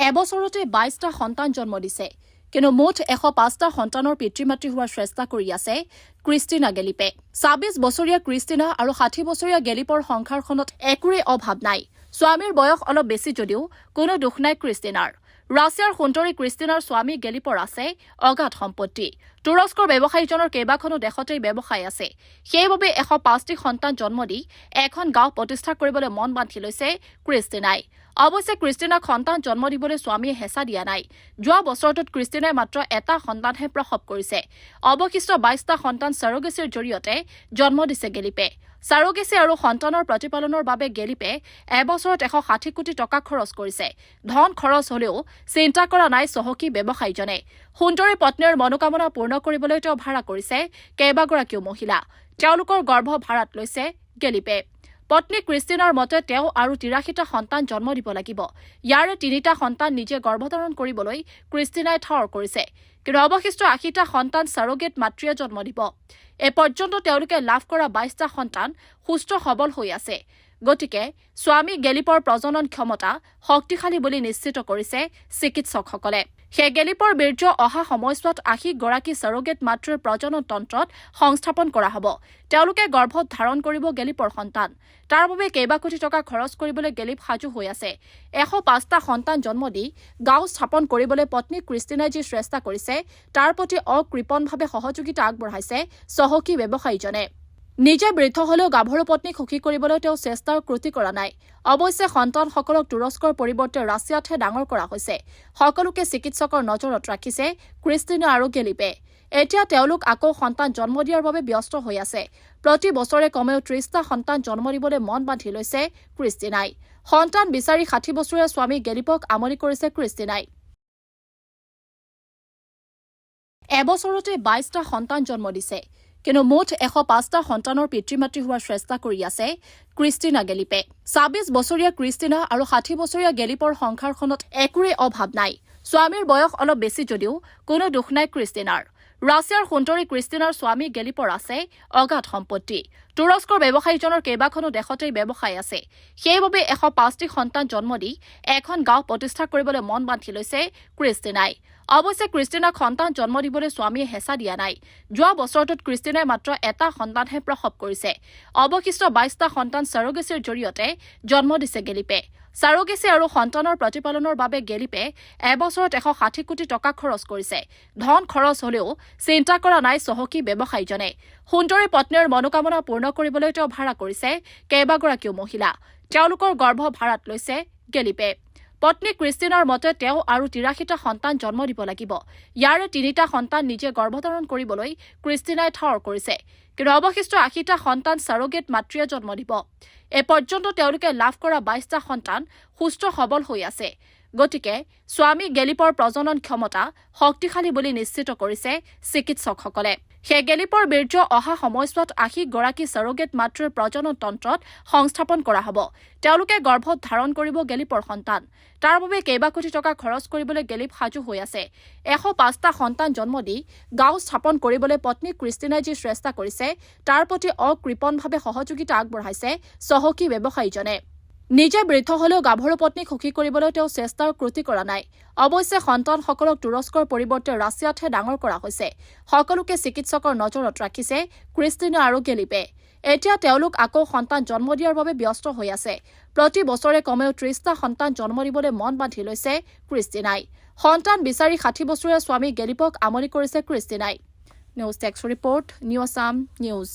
এবছৰতে 22টা সন্তান জন্ম দিছে কিন্তু মুঠ 105টা সন্তানৰ পিতৃ-মাতৃ হোৱাৰ চেষ্টা কৰি আছে ক্ৰিষ্টিনা গেলিপে 26 বছৰীয়া ক্ৰিষ্টিনা আৰু 60 বছৰীয়া গেলিপৰ সংসাৰখনত একোৰে অভাৱ নাই স্বামীৰ বয়স অলপ বেছি যদিও কোনো দুখ নাই ক্ৰিষ্টিনাৰ ৰাছিয়াৰ সুন্দৰী ক্ৰিষ্টিনাৰ স্বামী গেলিপৰ আছে অগাধ সম্পত্তি তুৰস্কৰ ব্যৱসায়ীজনৰ কেইবাখনো দেশতেই ব্যৱসায় আছে সেইবাবে 105টি সন্তান জন্ম দি এখন গাঁও প্ৰতিষ্ঠা কৰিবলৈ মন বান্ধি লৈছে ক্ৰিষ্টিনাই অৱশ্যে ক্ৰিষ্টিনাক সন্তান জন্ম দিবলৈ স্বামীয়ে হেঁচা দিয়া নাই যোৱা বছৰটোত ক্ৰিষ্টিনাই মাত্ৰ এটা সন্তানহে প্ৰসৱ কৰিছে অৱশিষ্ট 22টা সন্তান সাৰোগেচিৰ জৰিয়তে জন্ম দিছে গেলিপে সাৰোগেচি আৰু সন্তানৰ প্ৰতিপালনৰ বাবে গেলিপে এবছৰত 160 কোটি টকা খৰচ কৰিছে ধন খৰচ হলেও চিন্তা কৰা নাই চহকী ব্যৱসায়ীজনে সুন্দৰী পত্নীৰ মনোকামনা পূৰ্ণ কৰিবলৈ তেওঁ ভাড়া কৰিছে কেইবাগৰাকীও মহিলা তেওঁলোকৰ গৰ্ভ ভাড়াত লৈছে গেলিপে পত্নী ক্ৰিষ্টিনাৰ মতে তেওঁ আৰু 83টা সন্তান জন্ম দিব লাগিব ইয়াৰে 3টা সন্তান নিজে গৰ্ভধাৰণ কৰিবলৈ ক্ৰিষ্টিনাই ঠাৱৰ কৰিছে কিন্তু অৱশিষ্ট 80টা সন্তান সাৰোগেট মাতৃয়ে জন্ম দিব এই পৰ্যন্ত তেওঁলোকে লাভ কৰা 22টা সন্তান সুস্থ সবল হৈ আছে গতিকে স্বামী গেলিপৰ প্ৰজনন ক্ষমতা শক্তিশালী বুলি নিশ্চিত কৰিছে চিকিৎসকসকলে সেই গেলিপৰ বীৰ্য অহা সময়ছোৱাত 80 গৰাকী সাৰোগেট মাতৃৰ প্ৰজনন তন্ত্ৰত সংস্থাপন কৰা হ'ব তেওঁলোকে গৰ্ভত ধাৰণ কৰিব গেলিপৰ সন্তান তাৰ বাবে কেইবা কোটি টকা খৰচ কৰিবলৈ গেলিপ সাজু হৈ আছে 105টা সন্তান জন্ম দি গাঁও স্থাপন কৰিবলৈ পত্নী ক্ৰিষ্টিনাই যি চেষ্টা কৰিছে তাৰ প্ৰতি অকৃপণভাৱে সহযোগিতা আগবঢ়াইছে চহকী ব্যৱসায়ীজনে নিজে বৃদ্ধ হলেও গাভৰু পত্নীক সুখী কৰিবলৈ তেওঁ চেষ্টাৰ ক্ৰুটি কৰা নাই অৱশ্যে সন্তানসকলক তুৰস্কৰ পৰিৱৰ্তে ৰাছিয়াতহে ডাঙৰ কৰা হৈছে সকলোকে চিকিৎসকৰ নজৰত ৰাখিছে ক্ৰিষ্টিনা আৰু গেলিপে এতিয়া তেওঁলোক আকৌ সন্তান জন্ম দিয়াৰ বাবে ব্যস্ত হৈ আছে প্ৰতি বছৰে কমেও 30টা সন্তান জন্ম দিবলৈ মন বান্ধি লৈছে ক্ৰিষ্টিনাই সন্তান বিচাৰি 60 বছৰীয়া স্বামী গেলিপক আমনি কৰিছে ক্ৰিষ্টিনাই এবছৰতে 22টা সন্তান জন্ম দিছে কিন্তু মুঠ 105টা সন্তানৰ পিতৃ-মাতৃ হোৱাৰ চেষ্টা কৰি আছে ক্ৰিষ্টিনা গেলিপে 26 বছৰীয়া ক্ৰিষ্টিনা আৰু 60 বছৰীয়া গেলিপৰ সংসাৰখনত একোৰে অভাৱ নাই স্বামীৰ বয়স অলপ বেছি যদিও কোনো দুখ নাই ক্ৰিষ্টিনাৰ ৰাছিয়াৰ সুন্দৰী ক্ৰিষ্টিনাৰ স্বামী গেলিপৰ আছে অগাধ সম্পত্তি তুৰস্কৰ ব্যৱসায়ীজনৰ কেইবাখনো দেশতেই ব্যৱসায় আছে সেইবাবে 105টি সন্তান জন্ম দি এখন গাঁও প্ৰতিষ্ঠা কৰিবলৈ মন বান্ধি লৈছে ক্ৰিষ্টিনাই অৱশ্যে ক্ৰিষ্টিনাক সন্তান জন্ম দিবলৈ স্বামীয়ে হেঁচা দিয়া নাই যোৱা বছৰটোত ক্ৰিষ্টিনাই মাত্ৰ এটা সন্তানহে প্ৰসৱ কৰিছে অৱশিষ্ট 22টা সন্তান সাৰোগেচিৰ জৰিয়তে জন্ম দিছে গেলিপে সাৰোগেচি আৰু সন্তানৰ প্ৰতিপালনৰ বাবে গেলিপে এবছৰত 160 কোটি টকা খৰচ কৰিছে ধন খৰচ হলেও চিন্তা কৰা নাই চহকী ব্যৱসায়ীজনে সুন্দৰী পত্নীৰ মনোকামনা পূৰ্ণ কৰিবলৈ তেওঁ ভাড়া কৰিছে কেইবাগৰাকীও মহিলা তেওঁলোকৰ গৰ্ভ ভাড়াত লৈছে গেলিপে পত্নী ক্ৰিষ্টিনাৰ মতে তেওঁ আৰু 83টা সন্তান জন্ম দিব লাগিব ইয়াৰে 3টা সন্তান নিজে গৰ্ভধাৰণ কৰিবলৈ ক্ৰিষ্টিনাই ঠাৱৰ কৰিছে কিন্তু অৱশিষ্ট 80টা সন্তান সাৰোগেট মাতৃয়ে জন্ম দিব এই পৰ্যন্ত তেওঁলোকে লাভ কৰা 22টা সন্তান সুস্থ সবল হৈ আছে গতিকে স্বামী গেলিপৰ প্ৰজনন ক্ষমতা শক্তিশালী বুলি নিশ্চিত কৰিছে চিকিৎসকসকলে সেই গেলিপৰ বীৰ্য অহা সময়ছোৱাত 80 গৰাকী সাৰোগেট মাতৃৰ প্ৰজনন তন্ত্ৰত সংস্থাপন কৰা হ'ব তেওঁলোকে গৰ্ভত ধাৰণ কৰিব গেলিপৰ সন্তান তাৰ বাবে কেইবা কোটি টকা খৰচ কৰিবলৈ গেলিপ সাজু হৈ আছে 105টা সন্তান জন্ম দি গাঁও স্থাপন কৰিবলৈ পত্নী ক্ৰিষ্টিনাই যি চেষ্টা কৰিছে তাৰ প্ৰতি অকৃপণভাৱে সহযোগিতা আগবঢ়াইছে চহকী ব্যৱসায়ীজনে নিজে বৃদ্ধ হলেও গাভৰু পত্নীক সুখী কৰিবলৈ তেওঁ চেষ্টাৰ ক্ৰুটি কৰা নাই অৱশ্যে সন্তানসকলক তুৰস্কৰ পৰিৱৰ্তে ৰাছিয়াতহে ডাঙৰ কৰা হৈছে সকলোকে চিকিৎসকৰ নজৰত ৰাখিছে ক্ৰিষ্টিনা আৰু গেলিপে এতিয়া তেওঁলোক আকৌ সন্তান জন্ম দিয়াৰ বাবে ব্যস্ত হৈ আছে প্ৰতি বছৰে কমেও 30টা সন্তান জন্ম দিবলৈ মন বান্ধি লৈছে ক্ৰিষ্টিনাই সন্তান বিচাৰি 60 বছৰীয়া স্বামী গেলিপক আমনি কৰিছে ক্ৰিষ্টিনাই নিউজ টেক্স ৰিপৰ্ট নিউ আছাম নিউজ